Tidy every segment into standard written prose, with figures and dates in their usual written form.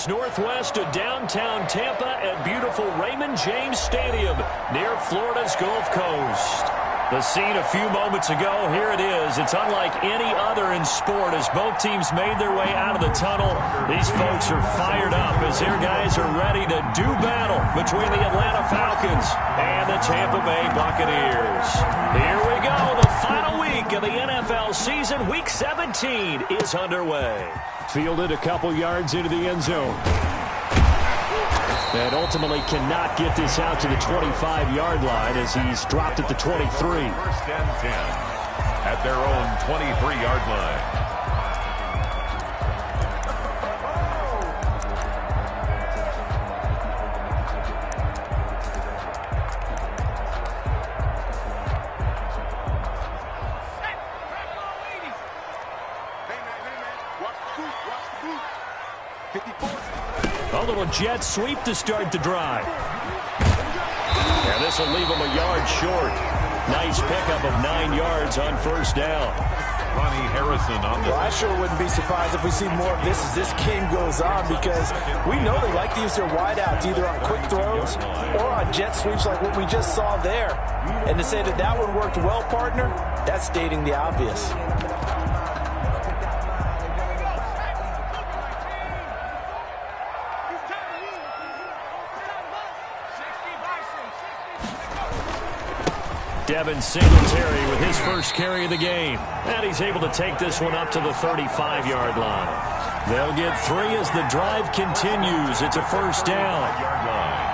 miles northwest of downtown Tampa at beautiful Raymond James Stadium near Florida's Gulf Coast. The scene a few moments ago, here it is. It's unlike any other in sport as both teams made their way out of the tunnel. These folks are fired up as their guys are ready to do battle between the Atlanta Falcons and the Tampa Bay Buccaneers. Here we go. The final week of the NFL season, Week 17, is underway. Fielded a couple yards into the end zone. And ultimately cannot get this out to the 25-yard line as he's dropped at the 23. First and 10 at their own 23-yard line. A little jet sweep to start the drive. And this will leave him a yard short. Nice pickup of 9 yards on first down. Ronnie Harrison on the... Well, I sure wouldn't be surprised if we see more of this as this game goes on, because we know they like to use their wideouts either on quick throws or on jet sweeps like what we just saw there. And to say that that one worked well, partner, that's stating the obvious. Devin Singletary with his first carry of the game. And he's able to take this one up to the 35-yard line. They'll get 3 as the drive continues. It's a first down.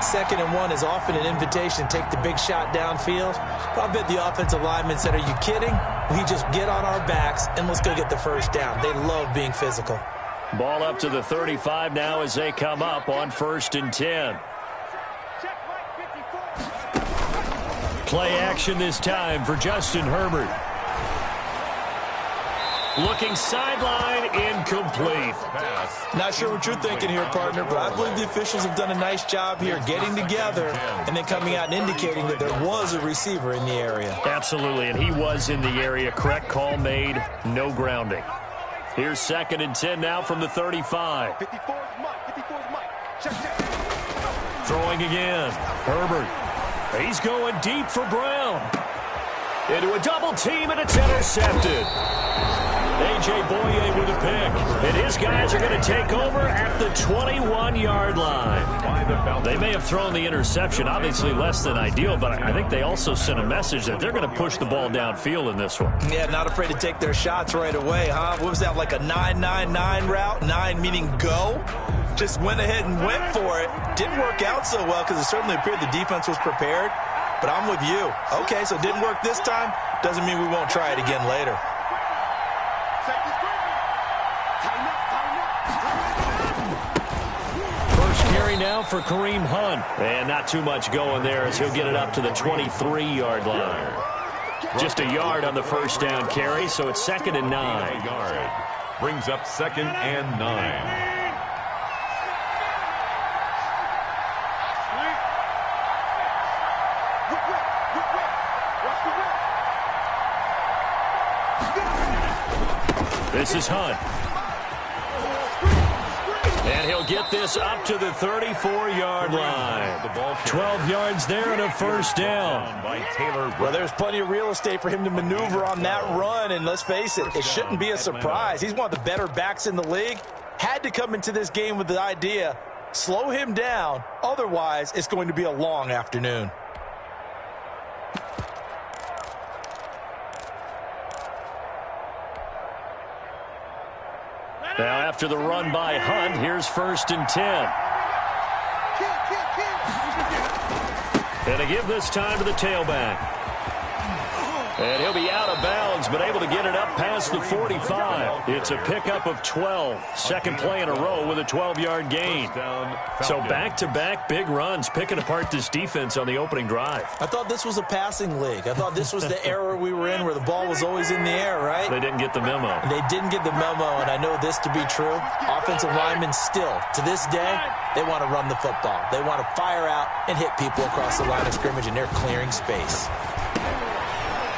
2nd and 1 is often an invitation to take the big shot downfield. But I bet the offensive linemen said, are you kidding? We just get on our backs and let's go get the first down. They love being physical. Ball up to the 35 now as they come up on 1st and 10. Play action this time for Justin Herbert. Looking sideline, incomplete. Not sure what you're thinking here, partner, but I believe the officials have done a nice job here getting together and then coming out and indicating that there was a receiver in the area. Absolutely, and he was in the area. Correct call made, no grounding. Here's 2nd and 10 now from the 35. Throwing again. Herbert. He's going deep for Brown. Into a double team, and it's intercepted. A.J. Boye with a pick. And his guys are going to take over at the 21-yard line. They may have thrown the interception, obviously less than ideal, but I think they also sent a message that they're going to push the ball downfield in this one. Yeah, not afraid to take their shots right away, huh? What was that, like a 9-9-9 route? 9 meaning go? Just went ahead and went for it. Didn't work out so well because it certainly appeared the defense was prepared. But I'm with you. Okay, so it didn't work this time. Doesn't mean we won't try it again later. First carry now for Kareem Hunt. And not too much going there as he'll get it up to the 23-yard line. Just a yard on the first down carry, so it's 2nd and 9. Brings up 2nd and 9. This is Hunt. And he'll get this up to the 34-yard line. 12 yards there and a first down. Well, there's plenty of real estate for him to maneuver on that run, and let's face it, it shouldn't be a surprise. He's one of the better backs in the league. Had to come into this game with the idea, slow him down, otherwise it's going to be a long afternoon. Now after the run by Hunt, here's 1st and 10. And to give this time to the tailback. And he'll be out of bounds, but able to get it up past the 45. It's a pickup of 12. Second play in a row with a 12-yard gain. So back-to-back big runs, picking apart this defense on the opening drive. I thought this was a passing league. I thought this was the era we were in where the ball was always in the air, right? They didn't get the memo. They didn't get the memo, and I know this to be true. Offensive linemen still, to this day, they want to run the football. They want to fire out and hit people across the line of scrimmage, and they're clearing space.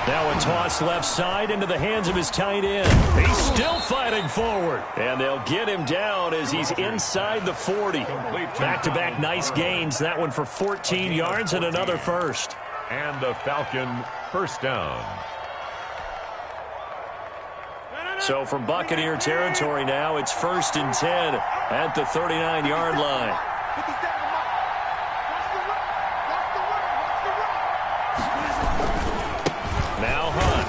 Now a toss left side into the hands of his tight end. He's still fighting forward. And they'll get him down as he's inside the 40. Back-to-back nice gains. That one for 14 yards and another first. And the Falcon first down. So from Buccaneer territory now, it's 1st and 10 at the 39-yard line. Now Hunt.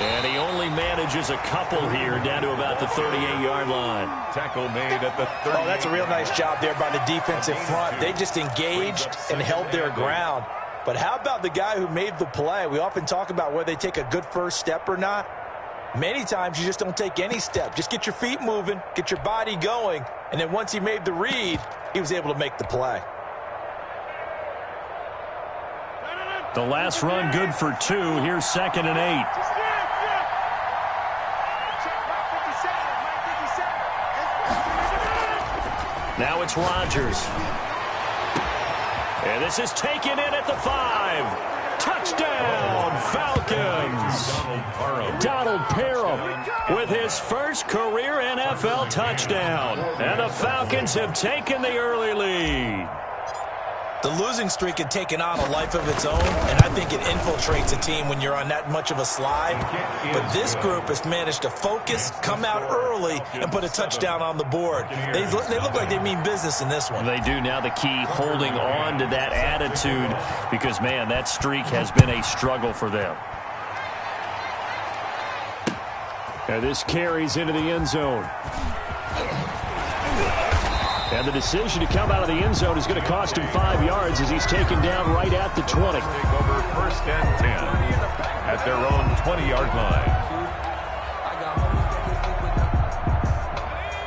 And he only manages a couple here down to about the 38-yard line. Tackle made at the 30. Oh, that's a real nice job there by the defensive front. They just engaged and held their ground. But how about the guy who made the play? We often talk about whether they take a good first step or not. Many times you just don't take any step. Just get your feet moving, get your body going, and then once he made the read, he was able to make the play. The last run good for 2. Here's 2nd and 8. Now it's Rodgers. And this is taken in at the 5. Touchdown, Falcons. Donald Parham with his first career NFL touchdown. And the Falcons have taken the early lead. The losing streak had taken on a life of its own, and I think it infiltrates a team when you're on that much of a slide. But this group has managed to focus, come out early, and put a touchdown on the board. They look like they mean business in this one. They do. Now the key, holding on to that attitude, because, man, that streak has been a struggle for them. And this carries into the end zone. And the decision to come out of the end zone is going to cost him 5 yards as he's taken down right at the 20. Take over 1st and 10 at their own 20-yard line.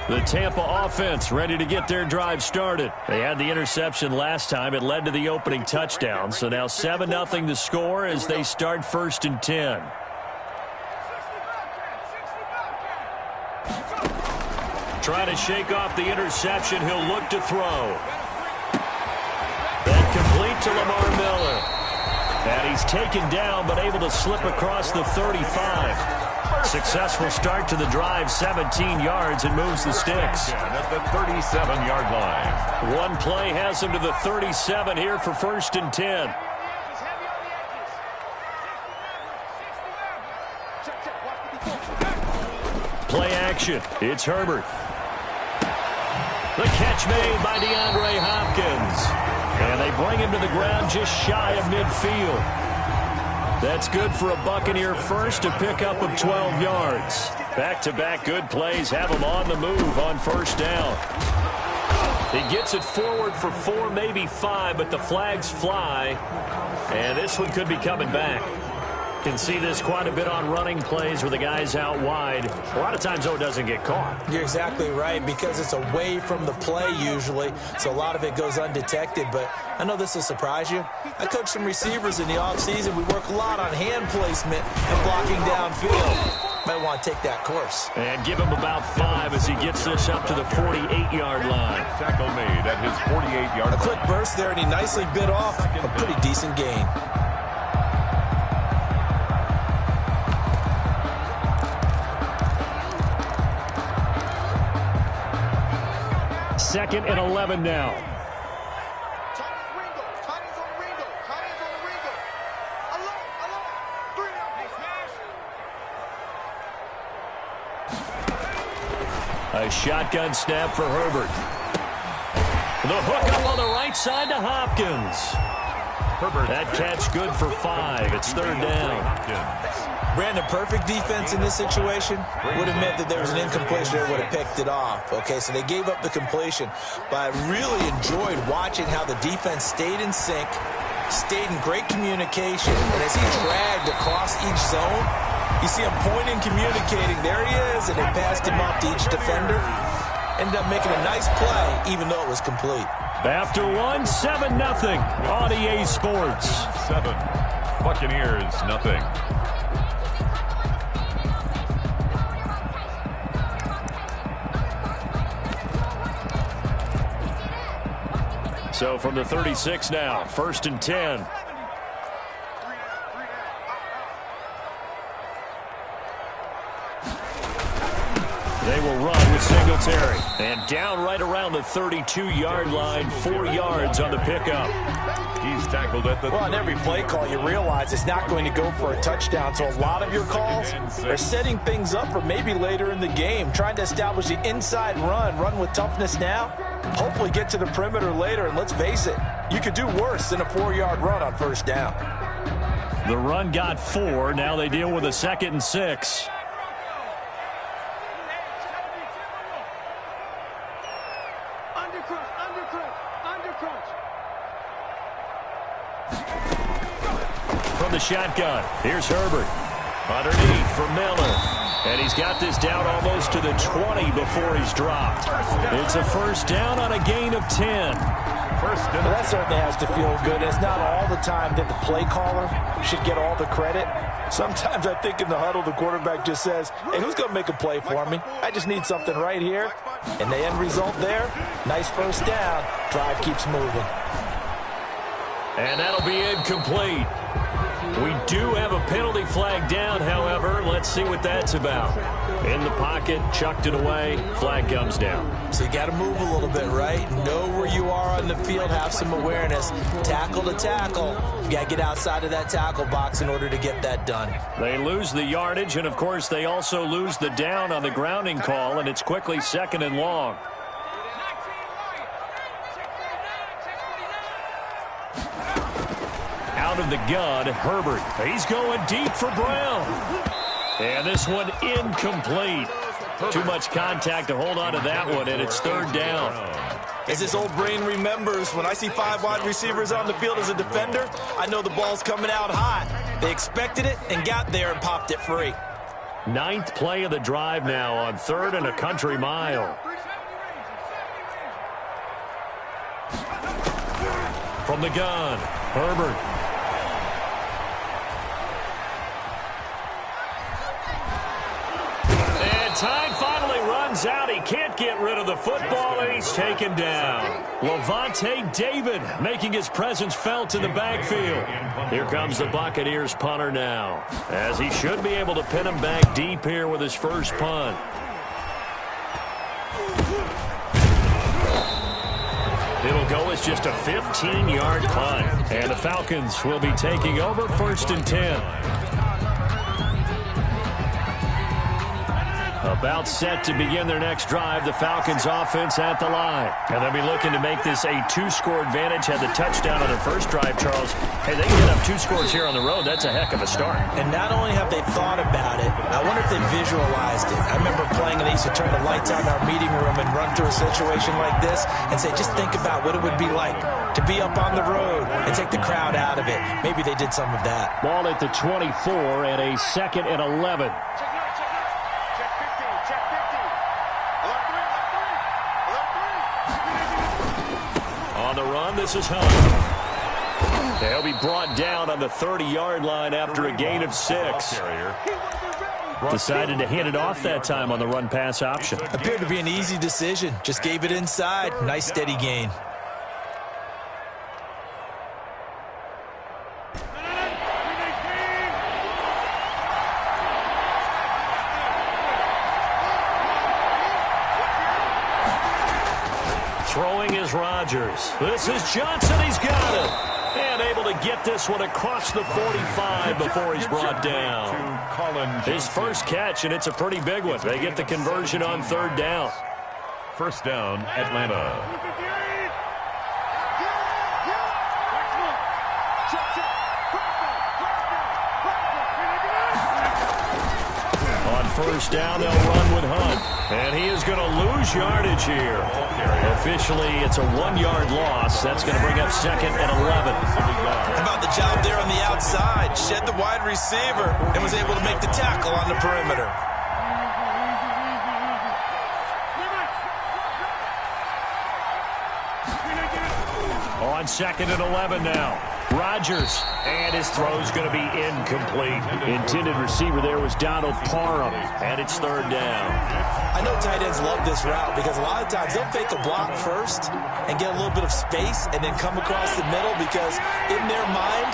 The Tampa offense ready to get their drive started. They had the interception last time. It led to the opening touchdown. So now 7-0 to score as they start 1st and 10. Trying to shake off the interception. He'll look to throw. That complete to Lamar Miller. And he's taken down but able to slip across the 35. Successful start to the drive, 17 yards, and moves the sticks. At the 37-yard line. One play has him to the 37 here for 1st and 10. Play action. It's Herbert. The catch made by DeAndre Hopkins. And they bring him to the ground just shy of midfield. That's good for a Buccaneer first, a pickup of 12 yards. Back-to-back good plays have him on the move on 1st down. He gets it forward for 4, maybe 5, but the flags fly. And this one could be coming back. Can see this quite a bit on running plays where the guy's out wide. A lot of times, though, it doesn't get caught. You're exactly right, because it's away from the play usually, so a lot of it goes undetected. But I know this will surprise you. I coach some receivers in the offseason. We work a lot on hand placement and blocking downfield. Might want to take that course. And give him about 5 as he gets this up to the 48-yard line. Tackle made at his 48-yard line. A quick burst there, and he nicely bit off a pretty decent gain. 2nd and 11 now. A shotgun snap for Herbert. The hook up on the right side to Hopkins. Herbert. That catch good for 5. It's 3rd down. Brandon, perfect defense in this situation would have meant that there was an incompletion that would have picked it off. Okay, so they gave up the completion. But I really enjoyed watching how the defense stayed in sync, stayed in great communication. And as he dragged across each zone, you see him pointing, communicating. There he is, and they passed him off to each defender. Ended up making a nice play, even though it was complete. After one, 7-0 on EA Sports. 7. Buccaneers, nothing. So from the 36 now, 1st and 10. They will run with Singletary. And down right around the 32-yard line, 4 yards on the pickup. He's tackled at the... Well, on every play call, you realize it's not going to go for a touchdown. So a lot of your calls are setting things up for maybe later in the game, trying to establish the inside run with toughness now, hopefully get to the perimeter later. And let's face it, you could do worse than a 4-yard run on first down. The run got 4. Now they deal with a 2nd and 6. From the shotgun, here's Herbert. Underneath for Miller. And he's got this down almost to the 20 before he's dropped. It's a first down on a gain of 10. Well, that certainly has to feel good. It's not all the time that the play caller should get all the credit. Sometimes I think in the huddle, the quarterback just says, hey, who's going to make a play for me? I just need something right here. And the end result there, nice first down. Drive keeps moving. And that'll be incomplete. We do have a penalty flag down, however. Let's see what that's about. In the pocket, chucked it away, flag comes down. So you got to move a little bit, right? Know where you are on the field, have some awareness. Tackle to tackle. You got to get outside of that tackle box in order to get that done. They lose the yardage, and of course they also lose the down on the grounding call, and it's quickly 2nd and long. Out of the gun, Herbert. He's going deep for Brown. And this one incomplete. Too much contact to hold on to that one, and it's 3rd down. As his old brain remembers, when I see 5 wide receivers on the field as a defender, I know the ball's coming out hot. They expected it and got there and popped it free. 9th play of the drive now on 3rd and a country mile. From the gun, Herbert. Time finally runs out. He can't get rid of the football, and he's taken down. Levante David making his presence felt in the backfield. Here comes the Buccaneers punter now, as he should be able to pin him back deep here with his first punt. It'll go as just a 15-yard punt, and the Falcons will be taking over 1st and 10. About set to begin their next drive, the Falcons offense at the line. And they'll be looking to make this a 2-score advantage. Had the touchdown on their first drive, Charles. Hey, they can get up 2 scores here on the road. That's a heck of a start. And not only have they thought about it, I wonder if they visualized it. I remember playing, and they used to turn the lights out in our meeting room and run through a situation like this and say, just think about what it would be like to be up on the road and take the crowd out of it. Maybe they did some of that. Ball at the 24 and a 2nd and 11. On the run, this is Hunt. They'll be brought down on the 30-yard line after a gain of 6. Decided to hand it off that time on the run-pass option. Appeared to be an easy decision. Just gave it inside. Nice, steady gain. Throwing is Rodgers. This is Johnson. He's got it. And able to get this one across the 45 before he's brought down. His first catch, and it's a pretty big one. They get the conversion on 3rd down. First down, Atlanta. On first down, they'll run with Hunt. And he is going to lose yardage here. Officially, it's a 1-yard loss. That's going to bring up 2nd and 11. How about the job there on the outside? Shed the wide receiver and was able to make the tackle on the perimeter. On 2nd and 11 now. Rodgers, and his throw's going to be incomplete. Intended receiver there was Donald Parham, and it's 3rd down. I know tight ends love this route because a lot of times they'll fake a block first and get a little bit of space and then come across the middle because in their mind,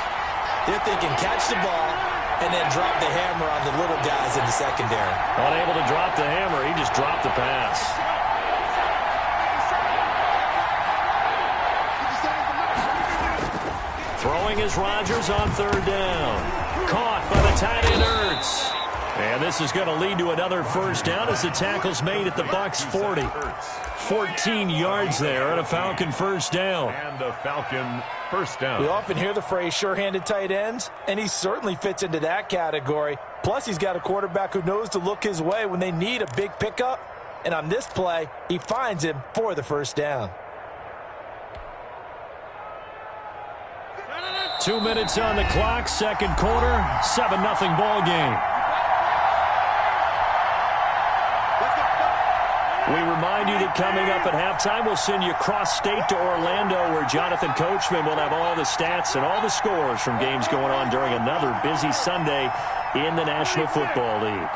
they're thinking catch the ball and then drop the hammer on the little guys in the secondary. Unable to drop the hammer, he just dropped the pass. Throwing is Rodgers on third down. Caught by the tight end Ertz. And this is going to lead to another first down as the tackle's made at the Bucs 40. 14 yards there and a Falcon first down. And a Falcon first down. We often hear the phrase sure-handed tight ends, and he certainly fits into that category. Plus, he's got a quarterback who knows to look his way when they need a big pickup. And on this play, he finds him for the first down. 2 minutes on the clock, second quarter, 7-0 ball game. We remind you that coming up at halftime, we'll send you cross-state to Orlando, where Jonathan Coachman will have all the stats and all the scores from games going on during another busy Sunday in the National Football League.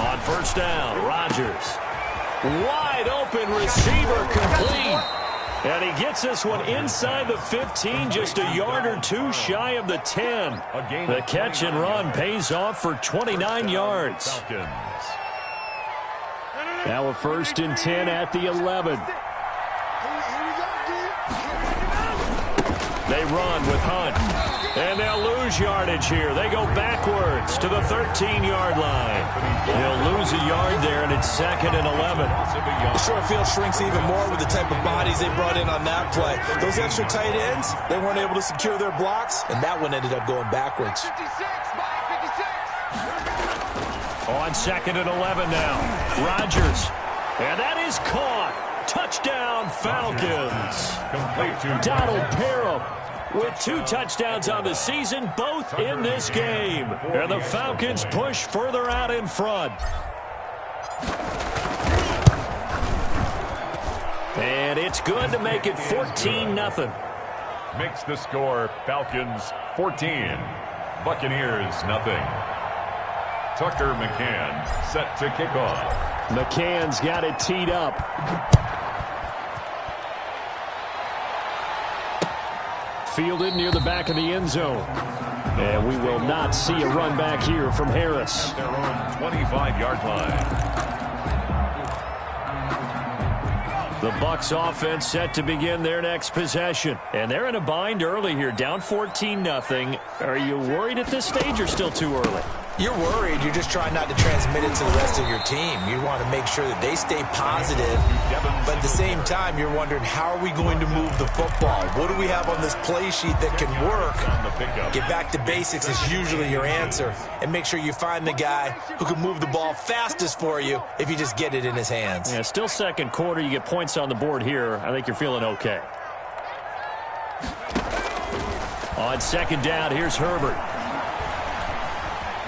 On first down, Rodgers. Wide open receiver, complete. And he gets this one inside the 15, just a yard or two shy of the 10. The catch and run pays off for 29 yards. Now a 1st and 10 at the 11. They run with Hunt. And they'll lose yardage here. They go backwards to the 13-yard line. They'll lose a yard there, and it's 2nd and 11. The short field shrinks even more with the type of bodies they brought in on that play. Those extra tight ends, they weren't able to secure their blocks, and that one ended up going backwards. On 2nd and 11 now. Rodgers. And that is caught. Touchdown, Falcons. Donald Parham with 2 touchdowns on the season, both in this game. And the Falcons push further out in front. And it's good to make it 14-0. Makes the score Falcons 14, Buccaneers nothing. Tucker McCann set to kick off. McCann's got it teed up. Fielded near the back of the end zone. And we will not see a run back here from Harris. Their own 25-yard line. The Bucs offense set to begin their next possession. And they're in a bind early here, down 14-0. Are you worried at this stage or still too early? You're worried. You're just trying not to transmit it to the rest of your team. You want to make sure that they stay positive. But at the same time, you're wondering, how are we going to move the football? What do we have on this play sheet that can work? Get back to basics is usually your answer. And make sure you find the guy who can move the ball fastest for you if you just get it in his hands. Yeah, still second quarter. You get points on the board here. I think you're feeling okay. On 2nd down, here's Herbert.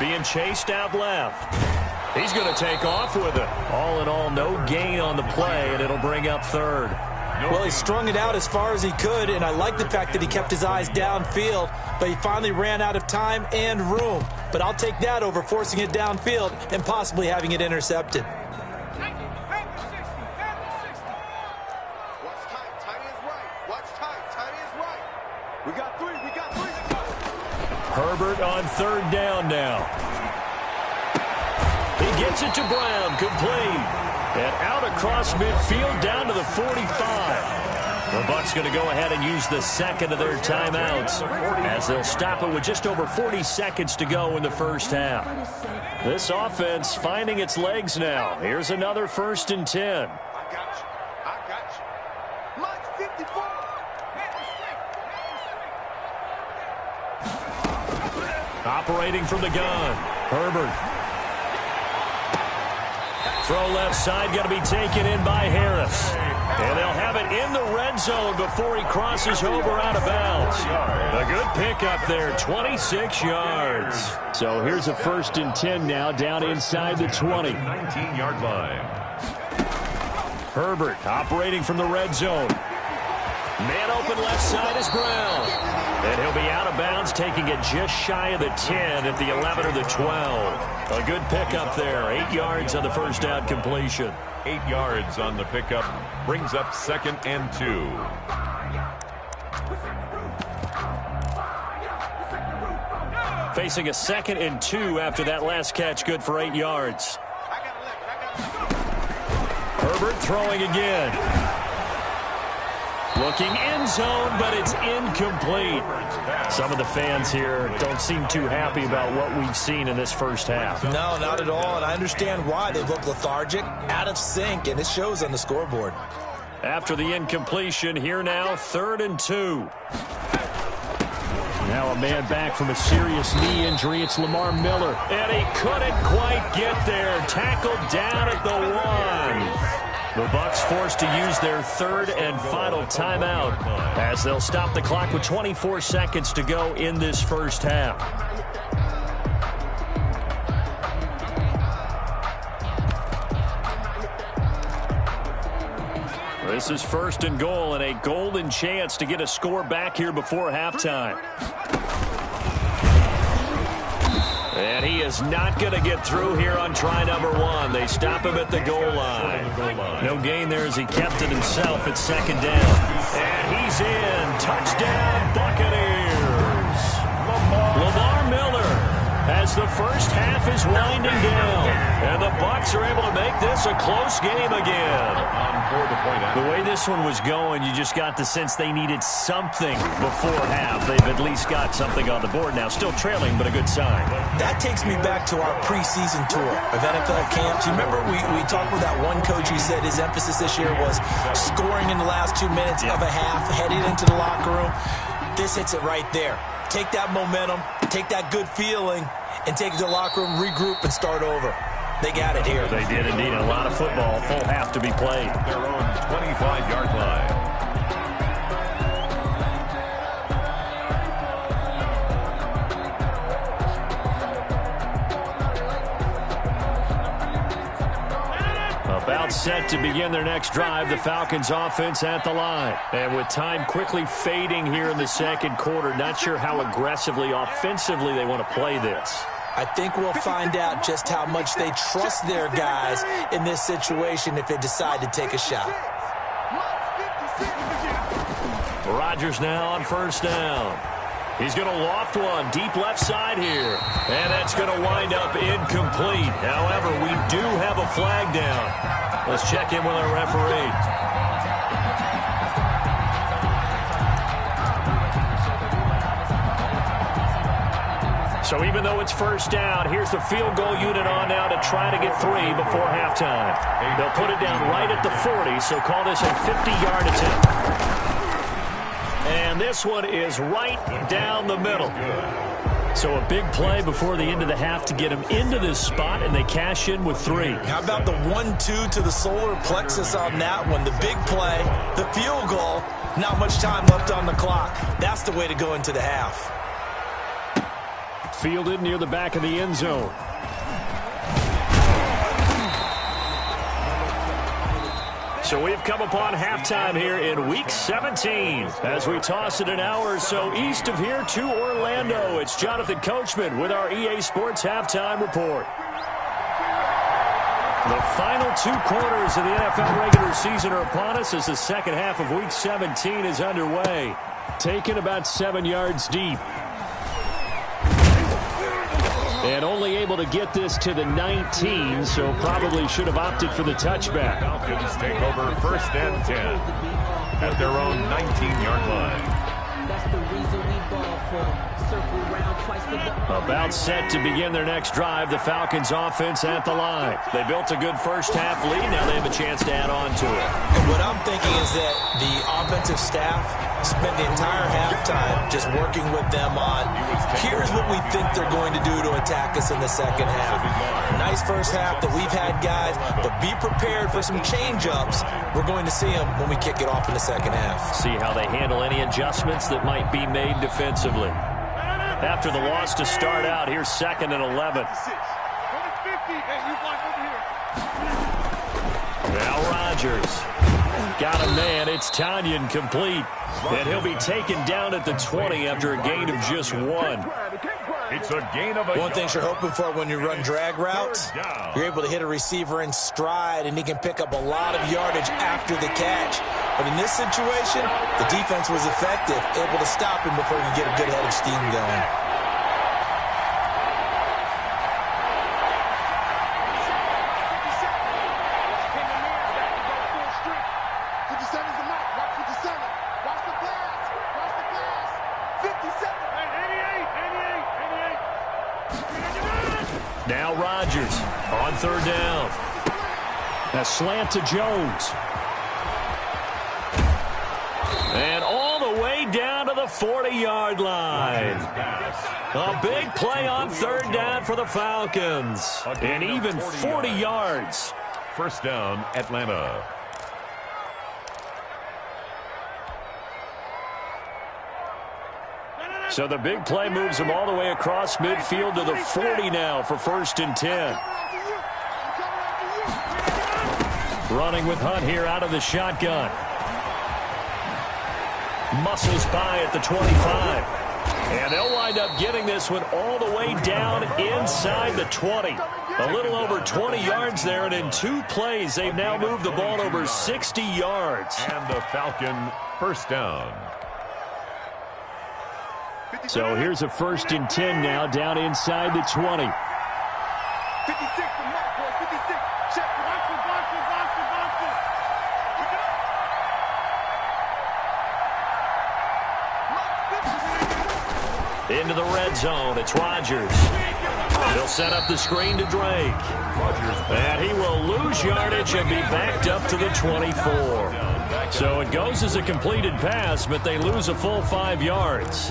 Being chased out left. He's going to take off with it. All in all, no gain on the play, and it'll bring up 3rd. Well, he strung it out as far as he could, and I like the fact that he kept his eyes downfield, but he finally ran out of time and room. But I'll take that over forcing it downfield and possibly having it intercepted. Herbert on 3rd down now. He gets it to Brown, complete. And out across midfield down to the 45. The Bucs going to go ahead and use the 2nd of their timeouts as they'll stop it with just over 40 seconds to go in the first half. This offense finding its legs now. Here's another 1st and 10. Operating from the gun, Herbert. Throw left side, got to be taken in by Harris. And they'll have it in the red zone before he crosses over out of bounds. A good pickup there, 26 yards. So here's a 1st and 10 now, down inside the 20. 19-yard line. Herbert operating from the red zone. Man open left side is Brown. And he'll be out of bounds, taking it just shy of the 10 at the 11 or the 12. A good pickup there. 8 yards on the first down completion. 8 yards on the pickup. Brings up 2nd and 2. Facing a 2nd and 2 after that last catch, good for 8 yards. Herbert throwing again. Looking end zone, but it's incomplete. Some of the fans here don't seem too happy about what we've seen in this first half. No, not at all, and I understand why. They look lethargic, out of sync, and it shows on the scoreboard. After the incompletion, here now, 3rd and 2. Now a man back from a serious knee injury. It's Lamar Miller. And he couldn't quite get there. Tackled down at the 1. The Bucs forced to use their 3rd and final timeout as they'll stop the clock with 24 seconds to go in this first half. This is 1st and goal and a golden chance to get a score back here before halftime. And he is not going to get through here on try number 1. They stop him at the goal line. No gain there as he kept it himself at 2nd down. And he's in. Touchdown, Buccaneers. Lamar Miller as the first half is winding down. And the Bucs are able to make this a close game again. The way this one was going, you just got the sense they needed something before half. They've at least got something on the board now. Still trailing, but a good sign. That takes me back to our preseason tour of NFL camps. You remember we talked with that one coach who said his emphasis this year was scoring in the last 2 minutes of a half, heading into the locker room. This hits it right there. Take that momentum, take that good feeling, and take it to the locker room, regroup, and start over. They got it here. They did indeed. A lot of football, full half to be played. Their own 25-yard line. About set to begin their next drive, the Falcons offense at the line. And with time quickly fading here in the second quarter, not sure how aggressively, offensively they want to play this. I think we'll find out just how much they trust their guys in this situation if they decide to take a shot. Rodgers now on 1st down. He's going to loft one deep left side here. And that's going to wind up incomplete. However, we do have a flag down. Let's check in with our referee. So even though it's 1st down, here's the field goal unit on now to try to get 3 before halftime. They'll put it down right at the 40, so call this a 50-yard attempt. And this one is right down the middle. So a big play before the end of the half to get them into this spot, and they cash in with 3. How about the 1-2 to the solar plexus on that one? The big play, the field goal, not much time left on the clock. That's the way to go into the half. Fielded near the back of the end zone. So we've come upon halftime here in Week 17. As we toss it an hour or so east of here to Orlando, it's Jonathan Coachman with our EA Sports Halftime Report. The final 2 quarters of the NFL regular season are upon us as the second half of Week 17 is underway. Taken about 7 yards deep. And only able to get this to the 19, so probably should have opted for the touchback. Falcons take over 1st and 10 at their own 19-yard line. That's the reason we ball for. Circle around twice for the... About set to begin their next drive, the Falcons offense at the line. They built a good first half lead. Now they have a chance to add on to it. And what I'm thinking is that the offensive staff spent the entire halftime just working with them on, here's what we think they're going to do to attack us in the second half. Nice first half that we've had, guys, but be prepared for some change-ups. We're going to see them when we kick it off in the second half. See how they handle any adjustments that might be made defensively. After the loss to start out, here's 2nd and 11. Now Rodgers. Got a man. It's Tanyan complete. And he'll be taken down at the 20 after a gain of just 1. It's a gain of a One thing you're hoping for when you run drag routes, you're able to hit a receiver in stride, and he can pick up a lot of yardage after the catch. But in this situation, the defense was effective, able to stop him before he could get a good head of steam going. Now Rodgers on third down. A slant to Jones. And all the way down to the 40-yard line. A big play on third down for the Falcons. And even 40 yards. First down, Atlanta. So the big play moves them all the way across midfield to the 40 now for 1st and 10. Running with Hunt here out of the shotgun. Muscles by at the 25. And they'll wind up getting this one all the way down inside the 20. A little over 20 yards there, and in 2 plays, they've now moved the ball over 60 yards. And the Falcon first down. So here's a 1st and 10 now down inside the 20. 56 for Mark, boy. 56. Check. Into the red zone. It's Rodgers. He'll set up the screen to Drake. And he will lose yardage and be backed up to the 24. So it goes as a completed pass, but they lose a full 5 yards.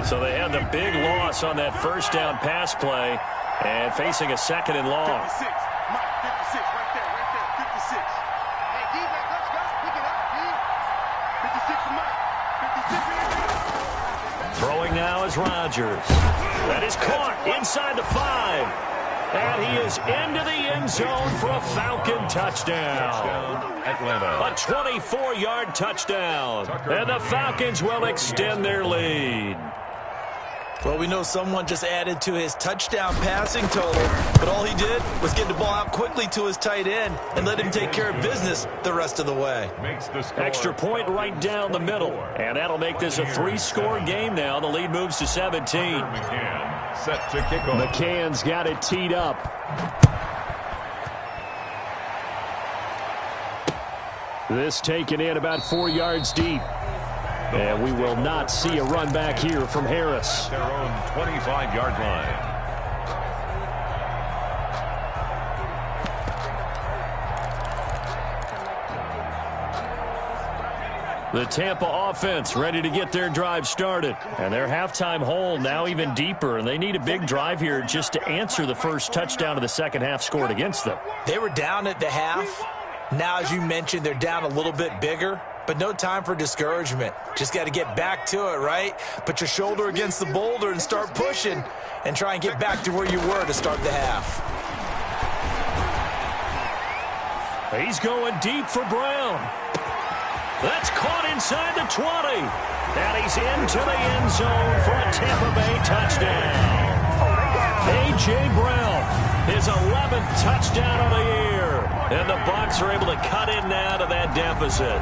So they had the big loss on that first down pass play and facing a 2nd and long. 56. Mike, 56. Right there. 56. Hey, D, let's go. Pick it up, D. 56 for Mike. 56. Throwing now is Rodgers. That is caught inside the 5. And he is into the end zone for a Falcon touchdown. Atlanta. A 24-yard touchdown. And the Falcons will extend their lead. Well, we know someone just added to his touchdown passing total, but all he did was get the ball out quickly to his tight end and let him take care of business the rest of the way. Extra point right down the middle, and that'll make this a 3-score game now. The lead moves to 17. McCann set to kick off. McCann's got it teed up. This taken in about 4 yards deep. And we will not see a run back here from Harris. Their own 25-yard line. The Tampa offense ready to get their drive started. And their halftime hole now even deeper. And they need a big drive here just to answer the first touchdown of the second half scored against them. They were down at the half. Now, as you mentioned, they're down a little bit bigger. But no time for discouragement. Just got to get back to it, right? Put your shoulder against the boulder and start pushing and try and get back to where you were to start the half. He's going deep for Brown. That's caught inside the 20. And he's into the end zone for a Tampa Bay touchdown. A.J. Brown, his 11th touchdown of the year. And the Bucs are able to cut in now to that deficit.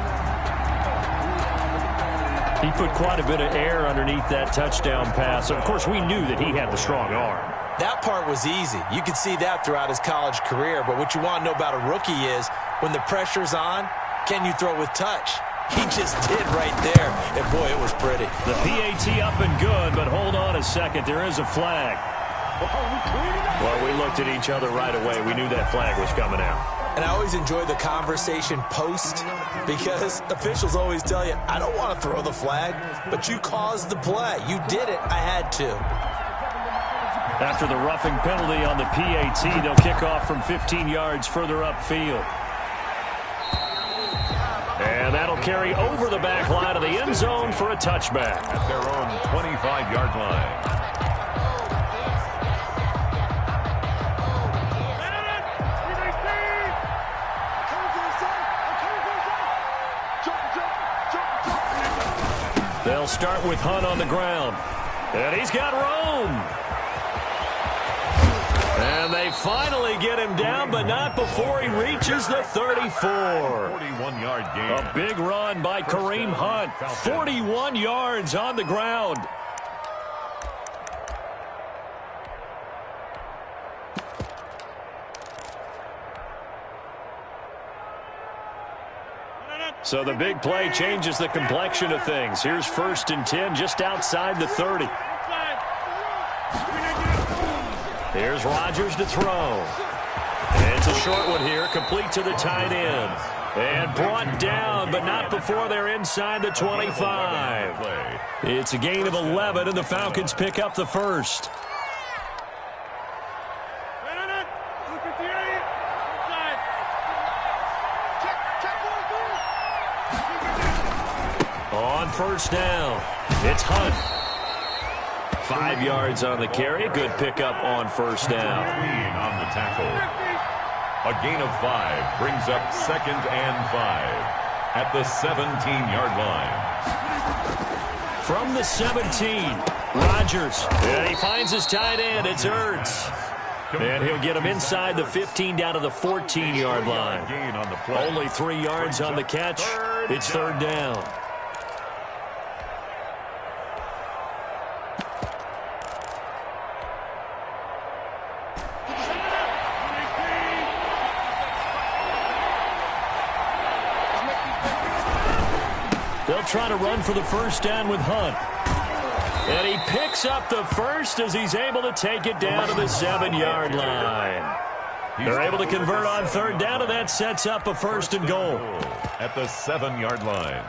He put quite a bit of air underneath that touchdown pass. Of course, we knew that he had the strong arm. That part was easy. You could see that throughout his college career. But what you want to know about a rookie is when the pressure's on, can you throw with touch? He just did right there. And, boy, it was pretty. The PAT up and good, but hold on a second. There is a flag. Well, we looked at each other right away. We knew that flag was coming out. And I always enjoy the conversation post because officials always tell you, I don't want to throw the flag, but you caused the play. You did it. I had to. After the roughing penalty on the PAT, they'll kick off from 15 yards further upfield. And that'll carry over the back line of the end zone for a touchback. At their own 25-yard line. They'll start with Hunt on the ground. And he's got room. And they finally get him down, but not before he reaches the 34. 41-yard gain. A big run by Kareem Hunt. 41 yards on the ground. So the big play changes the complexion of things. Here's 1st and 10 just outside the 30. Here's Rodgers to throw. It's a short one here, complete to the tight end. And brought down, but not before they're inside the 25. It's a gain of 11, and the Falcons pick up the first. On 1st down, it's Hunt. 5 yards on the carry. Good pickup on 1st down. On the tackle. A gain of 5 brings up 2nd and 5 at the 17-yard line. From the 17, Rodgers. And he finds his tight end. It's Ertz. And he'll get him inside the 15 down to the 14-yard line. Only 3 yards on the catch. It's 3rd down. They'll try to run for the 1st down with Hunt. And he picks up the first as he's able to take it down to the 7-yard line. They're able to convert on 3rd down, and that sets up a 1st and goal. At the 7-yard line.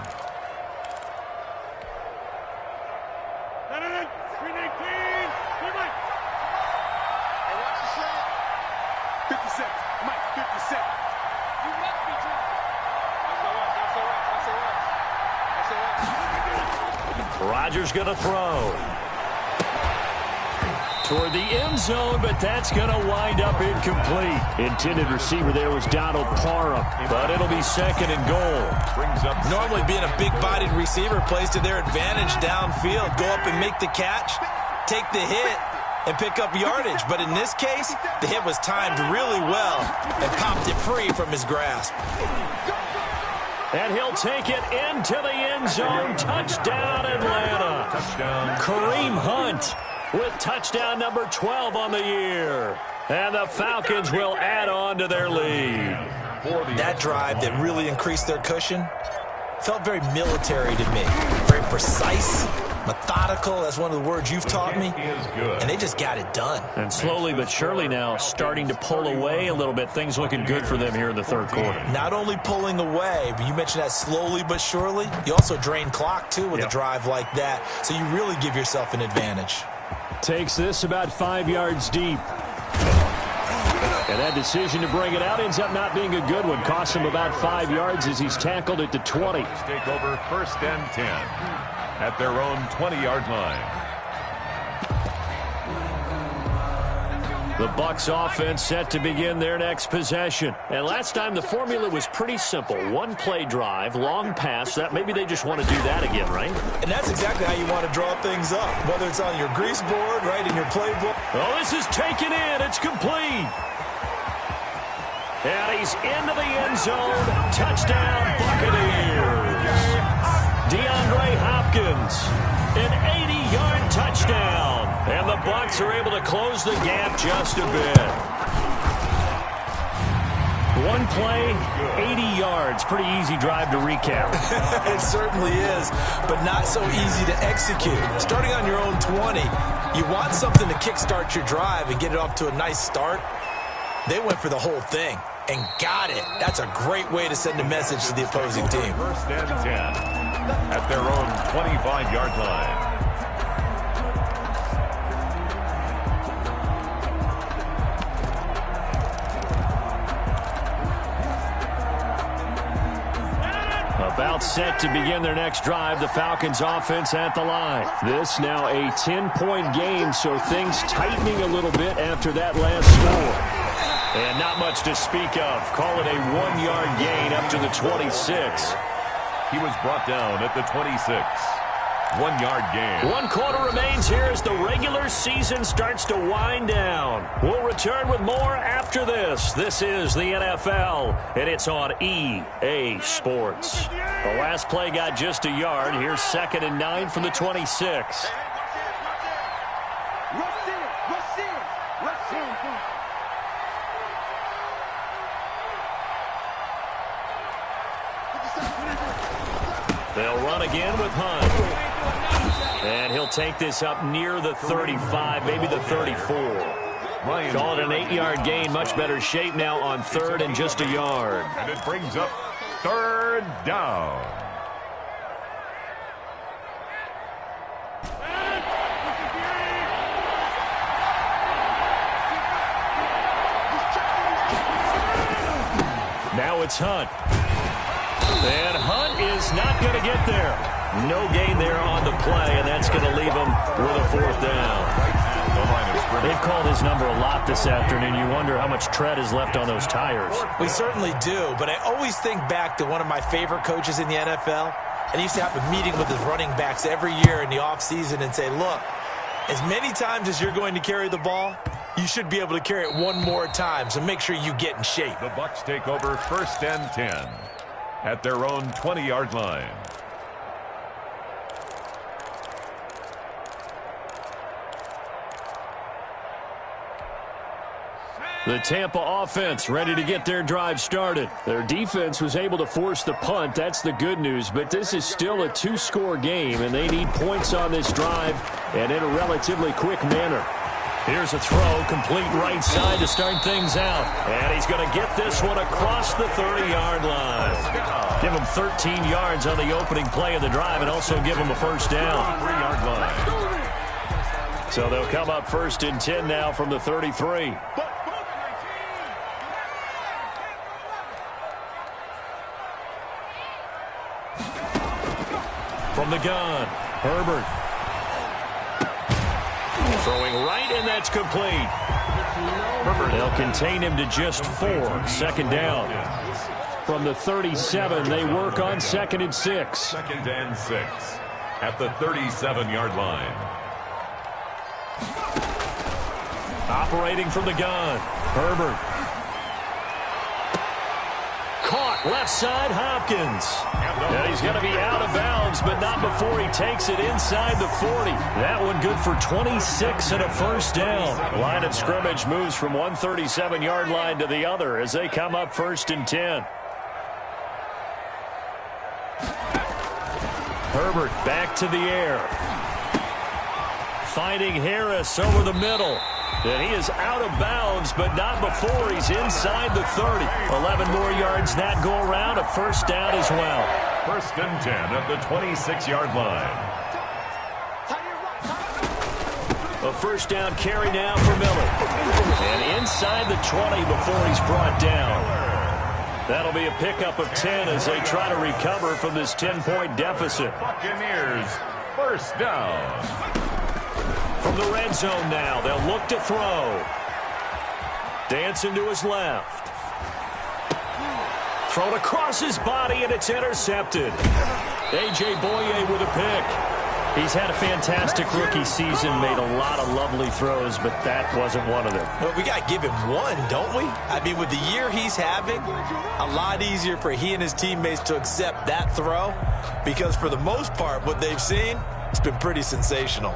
Rodgers going to throw toward the end zone, but that's going to wind up incomplete. Intended receiver there was Donald Parham, but it'll be 2nd and goal. Normally being a big-bodied receiver plays to their advantage downfield. Go up and make the catch, take the hit, and pick up yardage. But in this case, the hit was timed really well and popped it free from his grasp. And he'll take it into the end zone. Touchdown, Atlanta. Touchdown. Kareem Hunt with touchdown number 12 on the year. And the Falcons will add on to their lead. That drive that really increased their cushion felt very military to me. Very precise, methodical. That's one of the words you've taught me. And they just got it done. And slowly but surely now starting to pull away a little bit. Things looking good for them here in the 3rd quarter. Not only pulling away, but you mentioned that slowly but surely. You also drain clock, too, with a drive like that. So you really give yourself an advantage. Takes this about 5 yards deep. And that decision to bring it out ends up not being a good one. Costs him about 5 yards as he's tackled at the 20. Take over 1st and 10 at their own 20-yard line. The Bucs offense set to begin their next possession. And last time the formula was pretty simple. 1-play drive, long pass. That maybe they just want to do that again, right? And that's exactly how you want to draw things up. Whether it's on your grease board, right, in your playbook. Oh, this is taken in. It's complete. And he's into the end zone. Touchdown, Buccaneers. DeAndre Hopkins, an 80-yard touchdown. And the Bucs are able to close the gap just a bit. 1 play, 80 yards. Pretty easy drive to recap. It certainly is, but not so easy to execute. Starting on your own 20, you want something to kickstart your drive and get it off to a nice start. They went for the whole thing and got it. That's a great way to send a message to the opposing team. 1st and 10 at their own 25-yard line. About set to begin their next drive, the Falcons offense at the line. This now a 10-point game, so things tightening a little bit after that last score. And not much to speak of. Call it a 1-yard gain up to the 26. He was brought down at the 26. 1-yard gain. 1 quarter remains here as the regular season starts to wind down. We'll return with more after this. This is the NFL, and it's on EA Sports. The last play got just a yard. Here's 2nd and 9 from the 26. They'll run again with Hunt. And he'll take this up near the 35, maybe the 34. Call it an 8-yard gain. Much better shape now on 3rd and just a yard. And it brings up 3rd down. Now it's Hunt. And Hunt is not going to get there. No gain there on the play, and that's going to leave him with a 4th down. They've called his number a lot this afternoon. You wonder how much tread is left on those tires. We certainly do, but I always think back to one of my favorite coaches in the NFL, and he used to have a meeting with his running backs every year in the offseason and say, look, as many times as you're going to carry the ball, you should be able to carry it one more time, so make sure you get in shape. The Bucs take over 1st and 10 at their own 20-yard line. The Tampa offense ready to get their drive started. Their defense was able to force the punt. That's the good news. But this is still a 2-score game, and they need points on this drive and in a relatively quick manner. Here's a throw, complete right side to start things out. And he's going to get this one across the 30-yard line. Give him 13 yards on the opening play of the drive and also give him a 1st down. 3-yard line. So they'll come up 1st and 10 now from the 33. From the gun, Herbert. Throwing right, and that's complete. They'll contain him to just 4. 2nd down. From the 37, they work on 2nd and 6. 2nd and 6 at the 37-yard line. Operating from the gun, Herbert. Caught left side, Hopkins. And he's going to be out of bounds, but not before he takes it inside the 40. That one good for 26 and a 1st down. Line of scrimmage moves from one 37-yard line to the other as they come up 1st and 10. Herbert back to the air. Finding Harris over the middle. And he is out of bounds, but not before he's inside the 30. 11 more yards that go around, a 1st down as well. 1st and 10 at the 26-yard line. A 1st down carry now for Miller. And inside the 20 before he's brought down. That'll be a pickup of 10 as they try to recover from this 10-point deficit. Buccaneers, 1st down. From the red zone now, they'll look to throw. Dancing to his left. Thrown across his body, and it's intercepted. A.J. Boye with a pick. He's had a fantastic rookie season, made a lot of lovely throws, but that wasn't one of them. Well, we got to give him one, don't we? I mean, with the year he's having, a lot easier for he and his teammates to accept that throw because for the most part, what they've seen, it's been pretty sensational.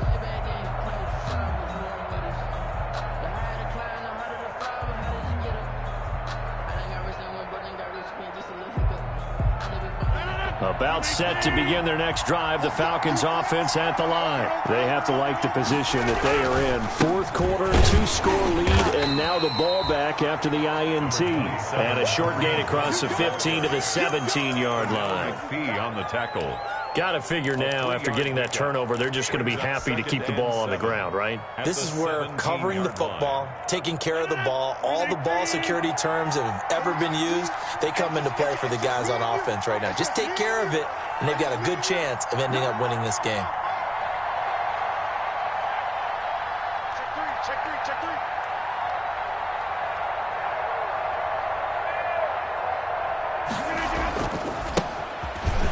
About set to begin their next drive, the Falcons offense at the line. They have to like the position that they are in. 4th quarter, 2-score lead, and now the ball back after the INT. And a short gain across the 15 to the 17-yard line. On the tackle. Got to figure now, after getting that turnover, they're just going to be happy to keep the ball on the ground, right? This is where covering the football, taking care of the ball, all the ball security terms that have ever been used, they come into play for the guys on offense right now. Just take care of it, and they've got a good chance of ending up winning this game.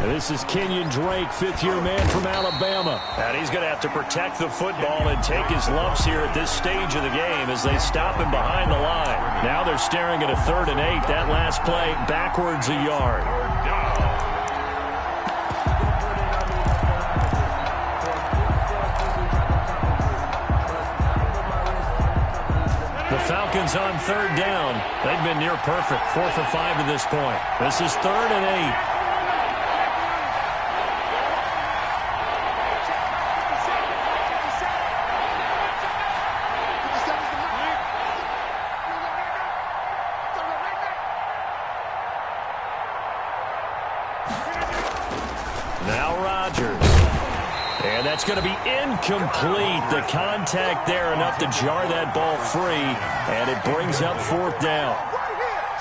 This is Kenyon Drake, fifth-year man from Alabama. And he's going to have to protect the football and take his lumps here at this stage of the game as they stop him behind the line. Now they're staring at a 3rd and 8. That last play backwards a yard. The Falcons on 3rd down. They've been near perfect, 4 for 5 to this point. This is 3rd and 8. It's going to be incomplete. The contact there enough to jar that ball free, and it brings up 4th down.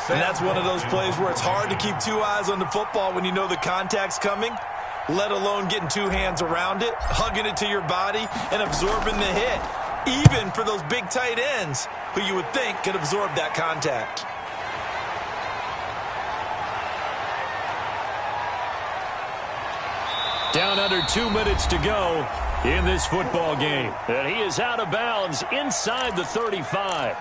And that's one of those plays where it's hard to keep 2 eyes on the football when you know the contact's coming, let alone getting 2 hands around it, hugging it to your body, and absorbing the hit, even for those big tight ends who you would think could absorb that contact. Down under 2 minutes to go in this football game. And he is out of bounds inside the 35.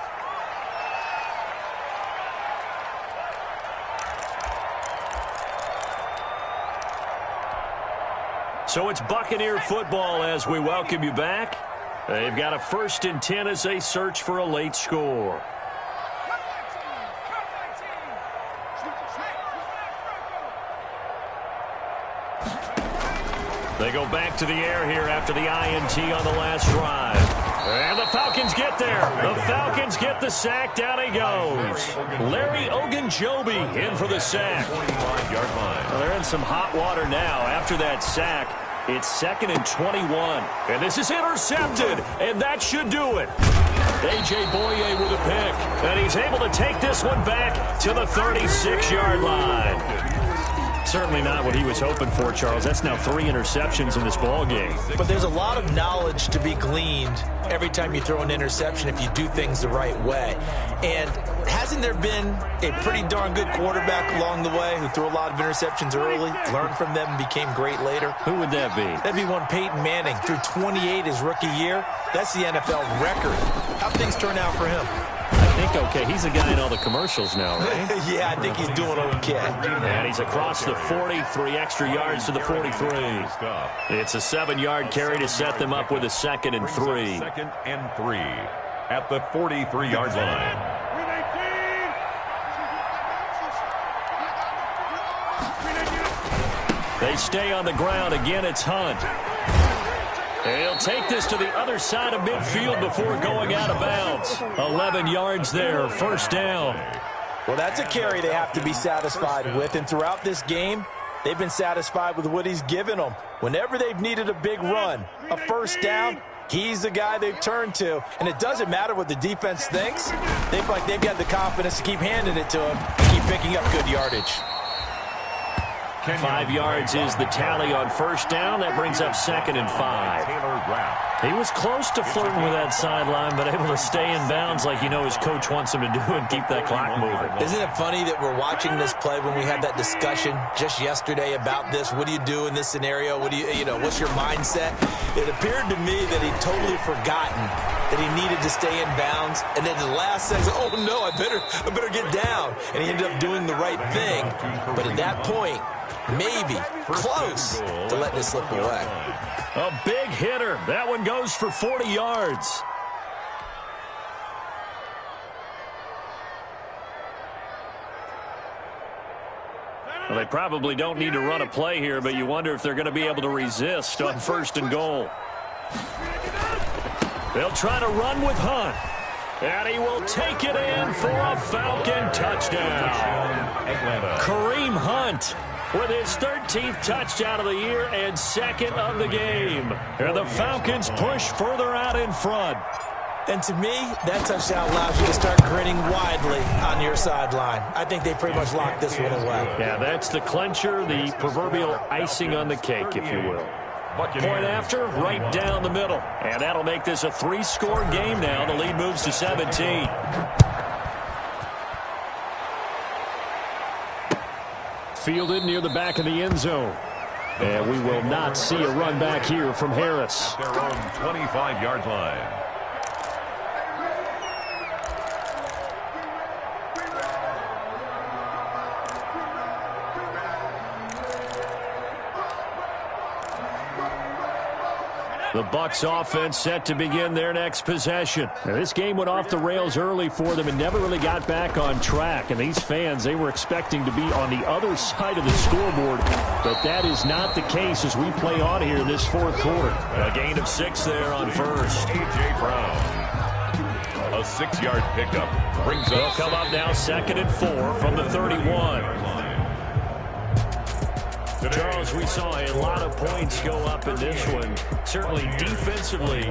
So it's Buccaneer football as we welcome you back. They've got a 1st and 10 as they search for a late score. They go back to the air here after the INT on the last drive. And the Falcons get there. The Falcons get the sack. Down he goes. Larry Ogunjobi in for the sack. Well, they're in some hot water now. After that sack, it's 2nd and 21. And this is intercepted. And that should do it. A.J. Boye with a pick. And he's able to take this one back to the 36-yard line. Certainly not what he was hoping for, Charles. That's now 3 interceptions in this ball game. But there's a lot of knowledge to be gleaned every time you throw an interception if you do things the right way. And hasn't there been a pretty darn good quarterback along the way who threw a lot of interceptions early, learned from them, and became great later? Who would that be? That'd be one Peyton Manning. Threw 28 his rookie year. That's the NFL record. How'd things turn out for him? I think okay. He's a guy in all the commercials now, right? Yeah, I think he's doing okay. And he's across the 40, 3 extra yards to the 43. It's a 7-yard carry to set them up with a 2nd and 3. 2nd and 3 at the 43-yard line. They stay on the ground. Again, it's Hunt. He'll take this to the other side of midfield before going out of bounds. 11 yards there, 1st down. Well, that's a carry they have to be satisfied with. And throughout this game, they've been satisfied with what he's given them. Whenever they've needed a big run, a 1st down, he's the guy they've turned to. And it doesn't matter what the defense thinks. They've got the confidence to keep handing it to him and keep picking up good yardage. 5 yards is the tally on 1st down. That brings up 2nd and 5. He was close to flirting with that sideline, but able to stay in bounds like you know his coach wants him to do and keep that clock moving. Isn't it funny that we're watching this play when we had that discussion just yesterday about this? What do you do in this scenario? What do you know, what's your mindset? It appeared to me that he'd totally forgotten that he needed to stay in bounds, and then the last second, oh no, I better get down. And he ended up doing the right thing. But at that point, maybe close to letting it slip away. A big hitter. That one goes for 40 yards. Well, they probably don't need to run a play here, but you wonder if they're going to be able to resist on 1st and goal. They'll try to run with Hunt. And he will take it in for a Falcon touchdown. Kareem Hunt with his 13th touchdown of the year and 2nd of the game. And the Falcons push further out in front. And to me, that touchdown allows you to start grinning widely on your sideline. I think they pretty much locked this one away. Yeah, that's the clincher, the proverbial icing on the cake, if you will. Point after, right down the middle. And that'll make this a 3-score game now. The lead moves to 17. Fielded near the back of the end zone. And we will not see a run back here from Harris. Their own 25-yard line. The Bucs offense set to begin their next possession. Now, this game went off the rails early for them and never really got back on track. And these fans, they were expecting to be on the other side of the scoreboard. But that is not the case as we play on here in this fourth quarter. A gain of 6 there on first. A.J. Brown. A 6-yard pickup brings up. They'll come up now 2nd and 4 from the 31. Charles, we saw a lot of points go up in this one. Certainly defensively,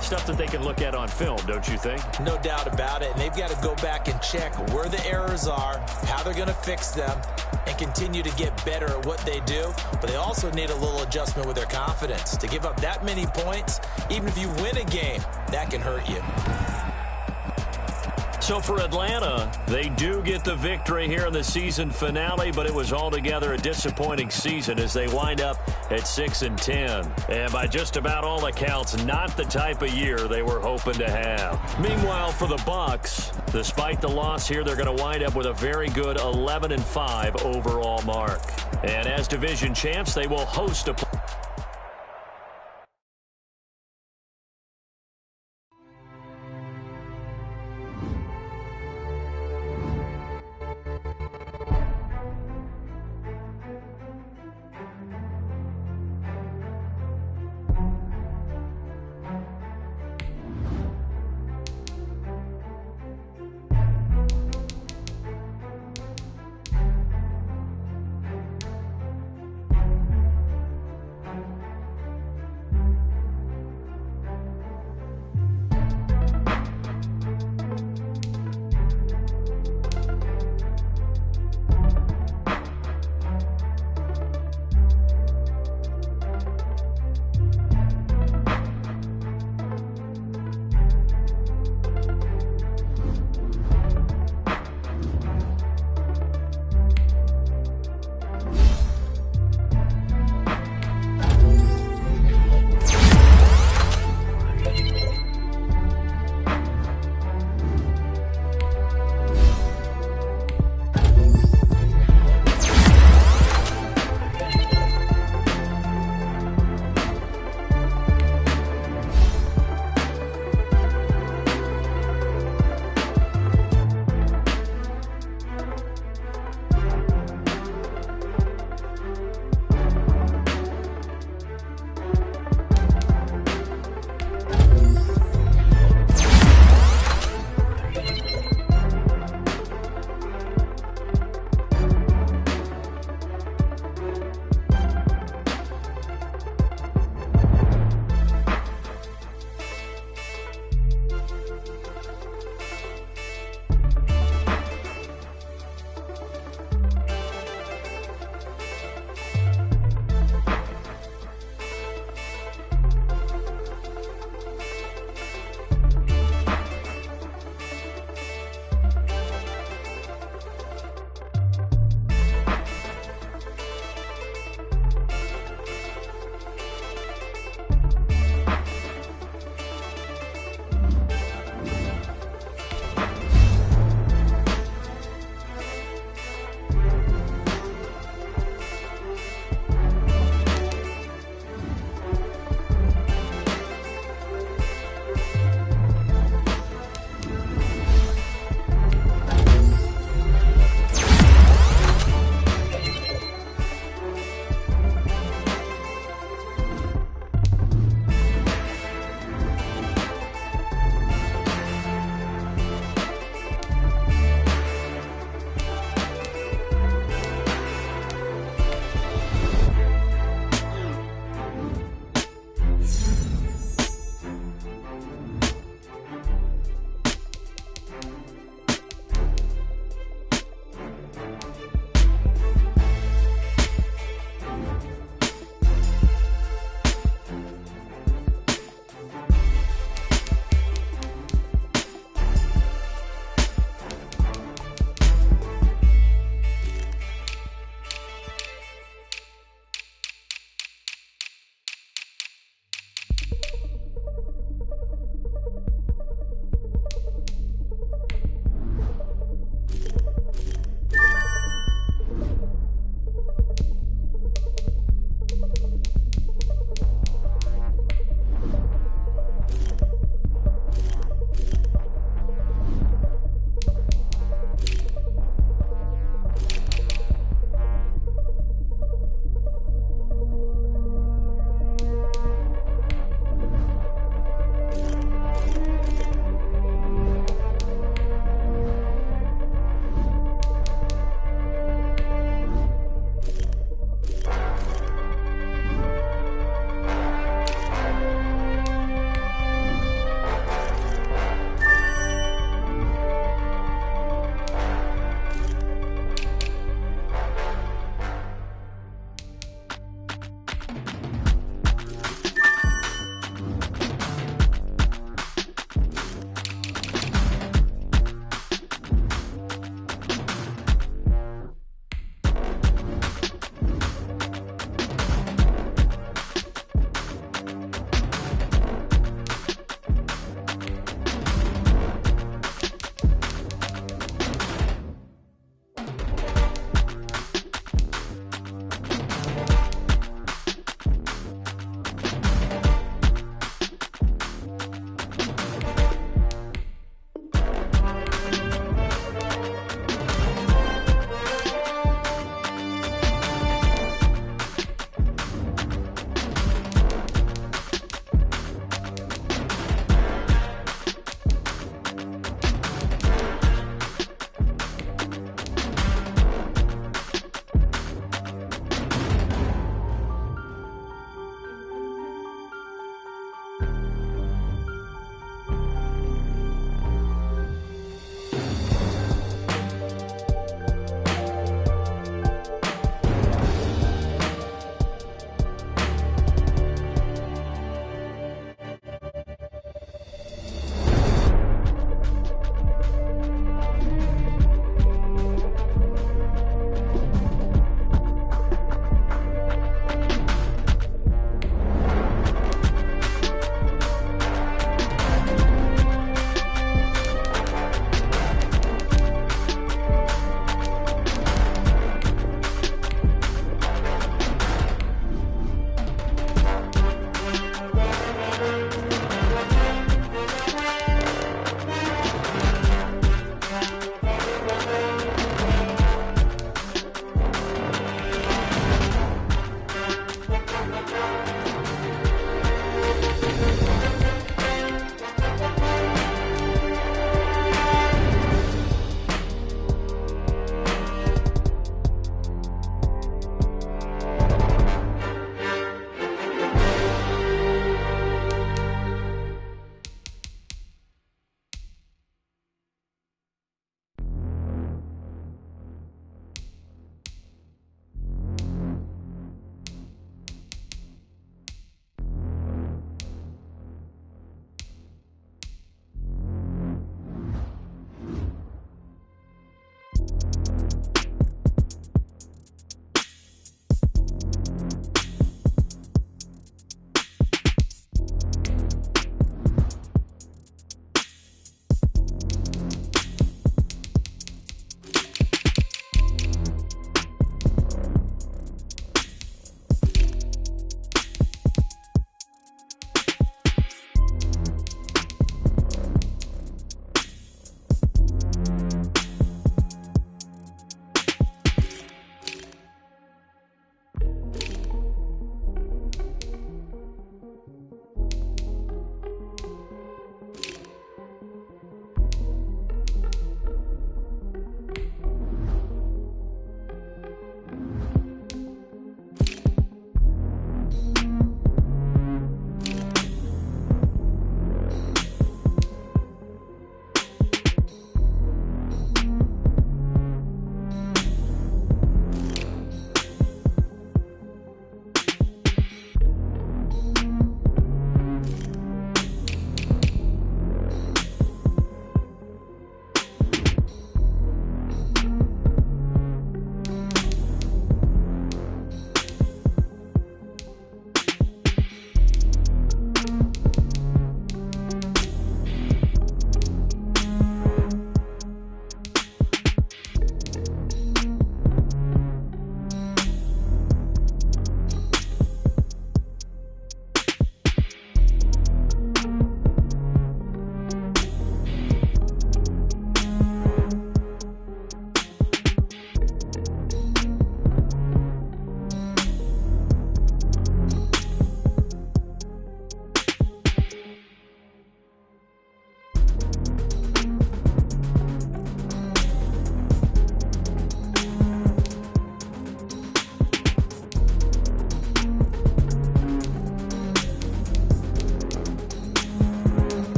stuff that they can look at on film, don't you think? No doubt about it. And they've got to go back and check where the errors are, how they're going to fix them, and continue to get better at what they do. But they also need a little adjustment with their confidence. To give up that many points, even if you win a game, that can hurt you. So for Atlanta, they do get the victory here in the season finale, but it was altogether a disappointing season as they wind up at 6-10. And by just about all accounts, not the type of year they were hoping to have. Meanwhile, for the Bucs, despite the loss here, they're going to wind up with a very good 11-5 overall mark. And as division champs, they will host a